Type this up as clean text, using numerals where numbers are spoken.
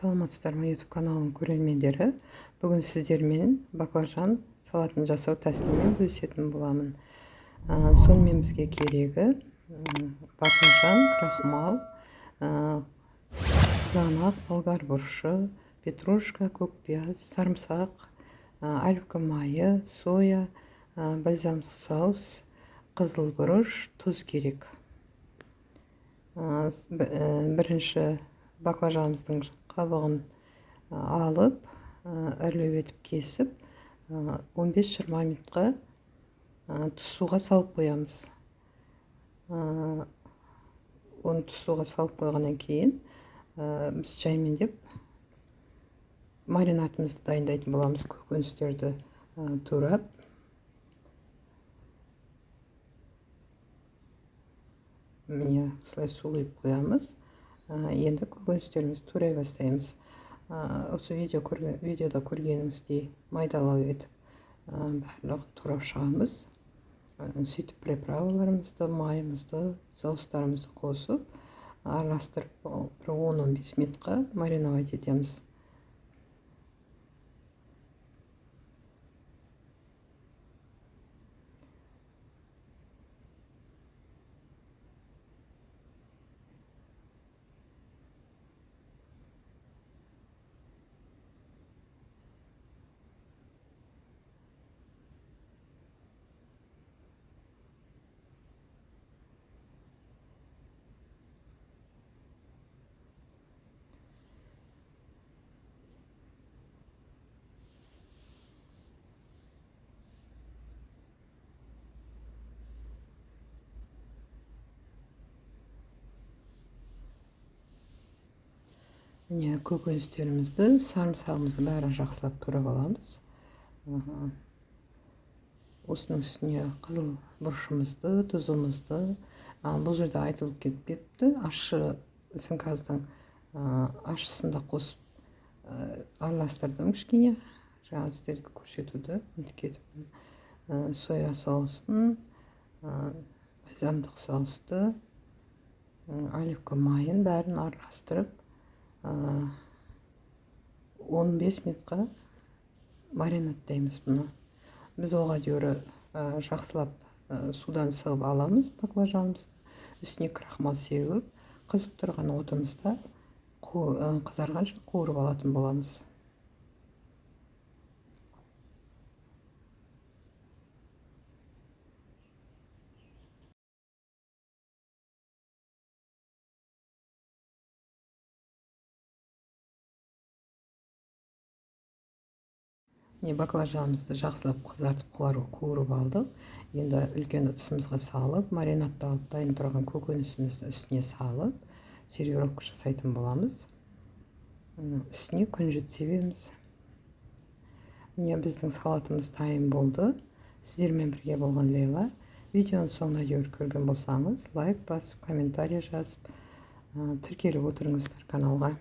Саламатсыздар ма YouTube каналының көрермендері. Бүгін сіздермен баклажан салатын жасау тәсілімен бөлісетін боламын. Сонымен бізге керегі баклажан, крахмал, қызанақ, болгар бұрышы, петрушка, көкпияз, сарымсақ, оливка майы, соя, бальзамдық соус, қызыл бұрыш, тұз керек. Бірінші баклажанымыздың қабығын алып, үрлеу етіп кесіп, 15-20 минутқа тұз суға салып қоямыз. Оны тұз суға салып қойғаннан кейін біз жаймендеп маринадымызды дайындайтын боламыз. Көкөністерді турап, міне осылай су құйып қоямыз. Енді көкөністерімізді турай бастаймыз. Осы видеода көргеніңіздей майдалау етіп барлығын турап шығамыз. Сөйтіп приправаларымызды, майымызды, соустарымызды қосып, араластырып 10-15 минутқа мариновать етеміз. Міне көкөністерімізді, сарымсағымызды бәрін жақсылап турап аламыз. Осының үстіне қызыл бұрышымызды, тұзымызды, бұл жерде айтылып кетпепті, ащы сіңказдың ащысында қосып араластырдым кішкене. Жаңа сіздерге көрсетуді ұмытып кетіппін. Соя соусын, бальзамдық соусты, оливка майын бәрін араластырып 15 минутқа маринадтаймыз бұны. Біз оға дейін жақсылап судан сығып аламыз баклажанымызды. Үстіне крахмал сеуіп, қызып тұрған отымызда қызарғанша қуырып алатын боламыз. Баклажанымызды жақсылап қызартып қуырып алдық. Енді үлкен ыдысымызға салып, маринадталып дайын тұрған көкөнісімізді үстіне салып, сервировка жасайтын боламыз. Үстіне күнжіт себеміз. Міне біздің салатымыз дайын болды. Сіздермен бірге болған Лейла. Видеоның соңына дейін көрген болсаңыз, лайк басып, комментарий жазып, тіркеліп отырыңыздар каналға.